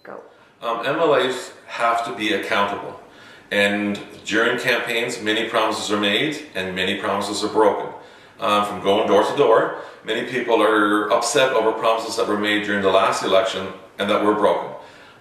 Go. MLAs have to be accountable, and during campaigns many promises are made and many promises are broken. From going door to door, many people are upset over promises that were made during the last election and that were broken.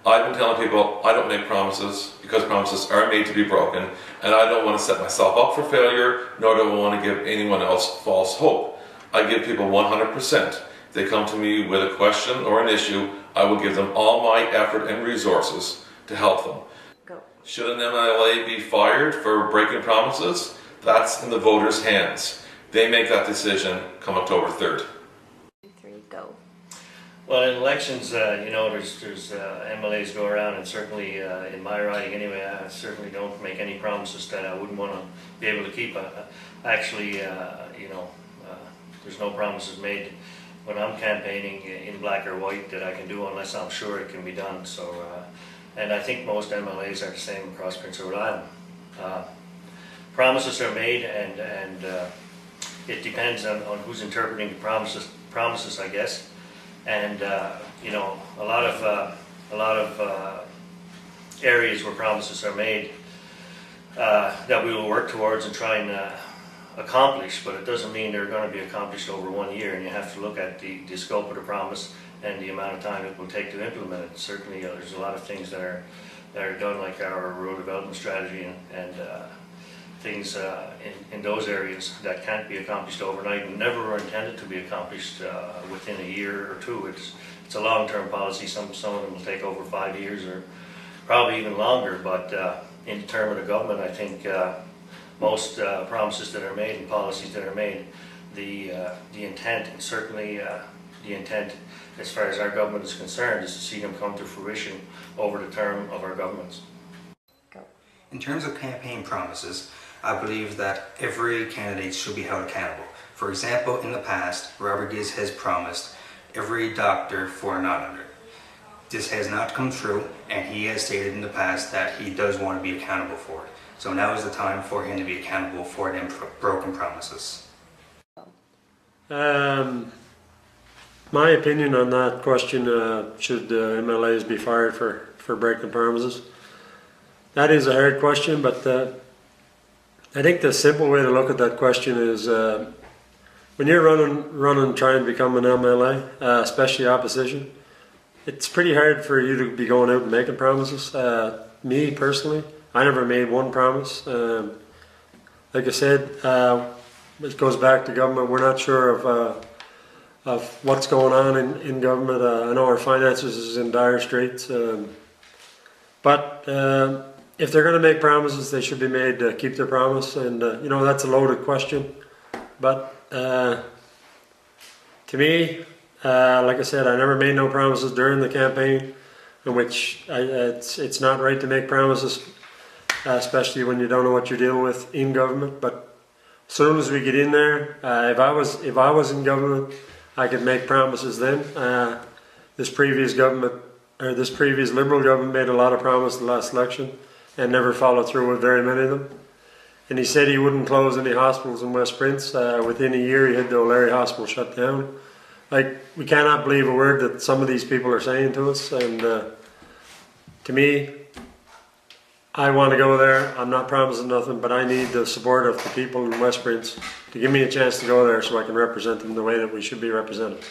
I've been telling people I don't make promises because promises are made to be broken, and I don't want to set myself up for failure, nor do I want to give anyone else false hope. I give people 100%. If they come to me with a question or an issue, I will give them all my effort and resources to help them. Go. Should an MLA be fired for breaking promises? That's in the voters' hands. They make that decision come October 3rd. 3, go. Well, in elections, you know, there's MLAs go around, and certainly in my riding anyway, I certainly don't make any promises that I wouldn't want to be able to keep. Actually, you know, there's no promises made when I'm campaigning in black or white that I can do unless I'm sure it can be done. So, and I think most MLAs are the same across Prince Edward Island. Promises are made, and it depends on who's interpreting the promises, I guess. And you know, a lot of areas where promises are made that we will work towards and try and accomplish, but it doesn't mean they're going to be accomplished over 1 year, and you have to look at the scope of the promise and the amount of time it will take to implement it. Certainly there's a lot of things that are done, like our road development strategy and things in those areas that can't be accomplished overnight and never were intended to be accomplished within a year or two. It's a long-term policy. Some of them will take over 5 years or probably even longer, but in terms of the government, I think most promises that are made and policies that are made, the intent, and certainly the intent as far as our government is concerned, is to see them come to fruition over the term of our governments. Go. In terms of campaign promises, I believe that every candidate should be held accountable. For example, in the past, Robert Giz has promised every doctor for an islander. This has not come true, and he has stated in the past that he does want to be accountable for it. So now is the time for him to be accountable for them broken promises. My opinion on that question, should MLAs be fired for breaking promises? That is a hard question, but I think the simple way to look at that question is when you're running trying to become an MLA, especially opposition, it's pretty hard for you to be going out and making promises. Me personally, I never made one promise. Like I said, it goes back to government. We're not sure of what's going on in government. I know our finances is in dire straits, but if they're going to make promises, they should be made to keep their promise. And you know, that's a loaded question, but to me, like I said, I never made no promises during the campaign, in which it's not right to make promises, especially when you don't know what you're dealing with in government. But as soon as we get in there, if I was in government, I could make promises then. This previous government, or this previous Liberal government, made a lot of promises the last election and never followed through with very many of them. And he said he wouldn't close any hospitals in West Prince. Within a year, he had the O'Leary Hospital shut down. Like, we cannot believe a word that some of these people are saying to us. And to me, I want to go there. I'm not promising nothing, but I need the support of the people in West Prince to give me a chance to go there so I can represent them the way that we should be represented.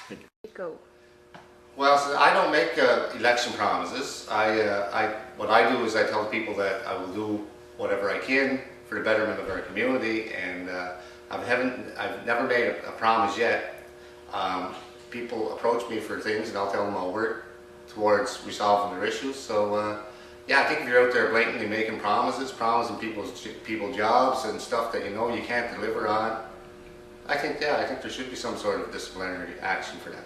Thank you. Go. Well, so I don't make election promises. What I do is I tell people that I will do whatever I can for the betterment of our community, and I've never made a promise yet. People approach me for things, and I'll tell them I'll work towards resolving their issues. So yeah, I think if you're out there blatantly making promises, promising people jobs and stuff that you know you can't deliver on, I think there should be some sort of disciplinary action for that.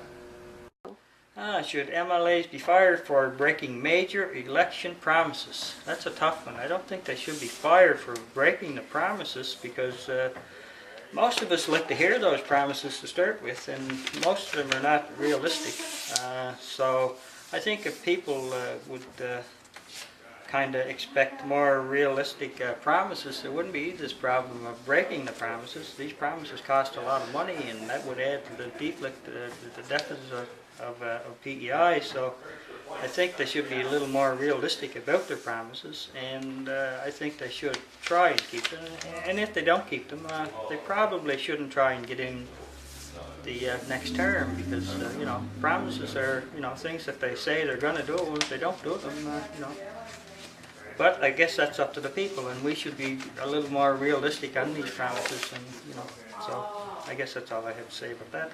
Should MLAs be fired for breaking major election promises? That's a tough one. I don't think they should be fired for breaking the promises, because most of us like to hear those promises to start with, and most of them are not realistic. So I think if people would kind of expect more realistic promises, there wouldn't be this problem of breaking the promises. These promises cost a lot of money, and that would add to the deficits of PEI. So I think they should be a little more realistic about their promises, and I think they should try and keep them. And if they don't keep them, they probably shouldn't try and get in the next term, because you know, promises are, you know, things that they say they're going to do. If they don't do them, you know. But I guess that's up to the people, and we should be a little more realistic on these promises, and you know. So I guess that's all I have to say about that.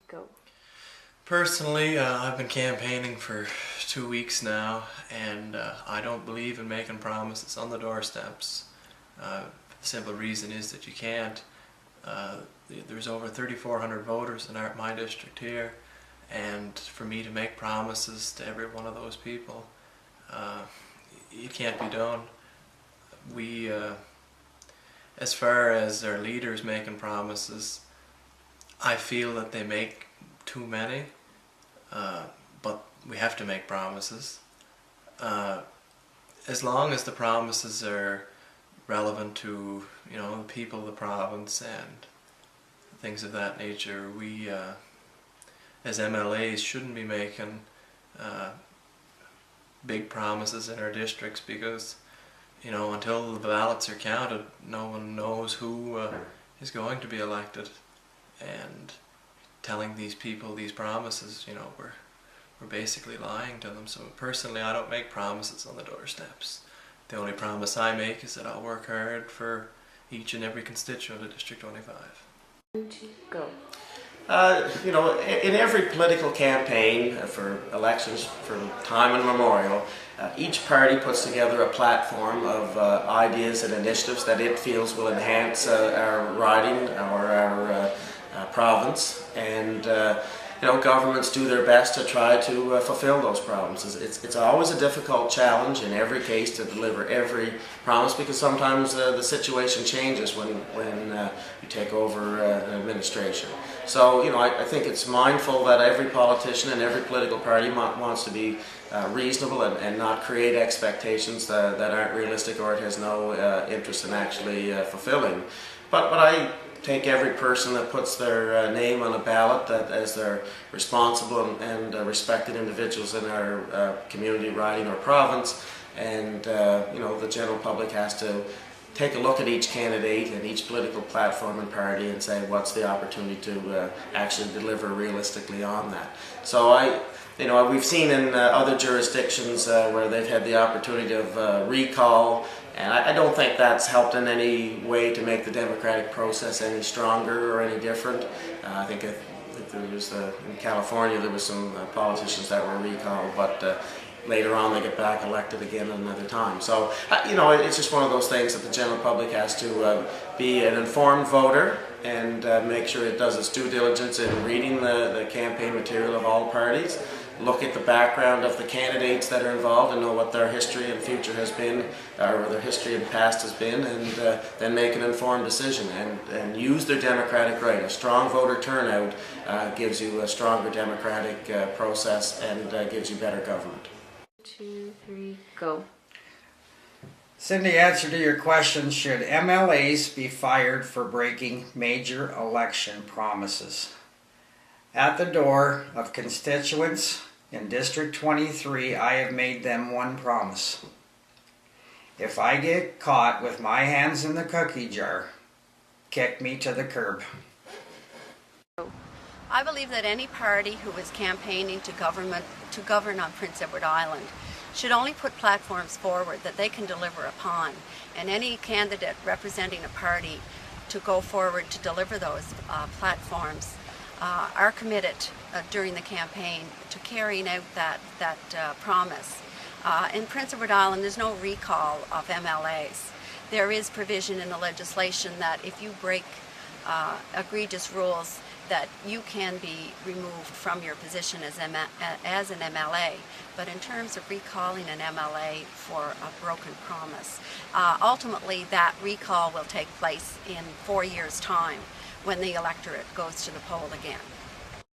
Go. Personally, I've been campaigning for 2 weeks now, and I don't believe in making promises on the doorsteps. The simple reason is that you can't. There's over 3,400 voters in my district here, and for me to make promises to every one of those people, it can't be done. We, as far as our leaders making promises, I feel that they make too many, but we have to make promises. As long as the promises are relevant to, you know, the people of the province and things of that nature, we as MLAs shouldn't be making big promises in our districts, because, you know, until the ballots are counted, no one knows who is going to be elected. And telling these people these promises, you know, we're basically lying to them. So personally, I don't make promises on the doorsteps. The only promise I make is that I'll work hard for each and every constituent of District 25. Go. You know, in every political campaign for elections from time immemorial, each party puts together a platform of ideas and initiatives that it feels will enhance our riding or our province, and you know, governments do their best to try to fulfill those promises. It's always a difficult challenge in every case to deliver every promise, because sometimes the situation changes when you take over an administration. So, you know, I think it's mindful that every politician and every political party wants to be reasonable and not create expectations that aren't realistic or it has no interest in actually fulfilling. But I take every person that puts their name on a ballot that as they're responsible and respected individuals in our community, riding, or province, and you know, the general public has to take a look at each candidate and each political platform and party and say what's the opportunity to actually deliver realistically on that. So you know, we've seen in other jurisdictions where they've had the opportunity of recall, and I don't think that's helped in any way to make the democratic process any stronger or any different. I think there was, in California, there was some politicians that were recalled, but later on they get back elected again another time. So, you know, it's just one of those things that the general public has to be an informed voter and make sure it does its due diligence in reading the campaign material of all parties, look at the background of the candidates that are involved and know what their history and future has been, or their history and past has been, and then make an informed decision and use their democratic right. A strong voter turnout gives you a stronger democratic process and gives you better government. 2, 3, go. Cindy, answer to your question, should MLAs be fired for breaking major election promises? At the door of constituents in District 23, I have made them one promise. If I get caught with my hands in the cookie jar, kick me to the curb. I believe that any party who is campaigning to govern on Prince Edward Island should only put platforms forward that they can deliver upon, and any candidate representing a party to go forward to deliver those platforms are committed during the campaign to carrying out that promise. In Prince Edward Island, there's no recall of MLAs. There is provision in the legislation that if you break egregious rules, that you can be removed from your position as an MLA. But in terms of recalling an MLA for a broken promise, ultimately that recall will take place in 4 years' time when the electorate goes to the poll again.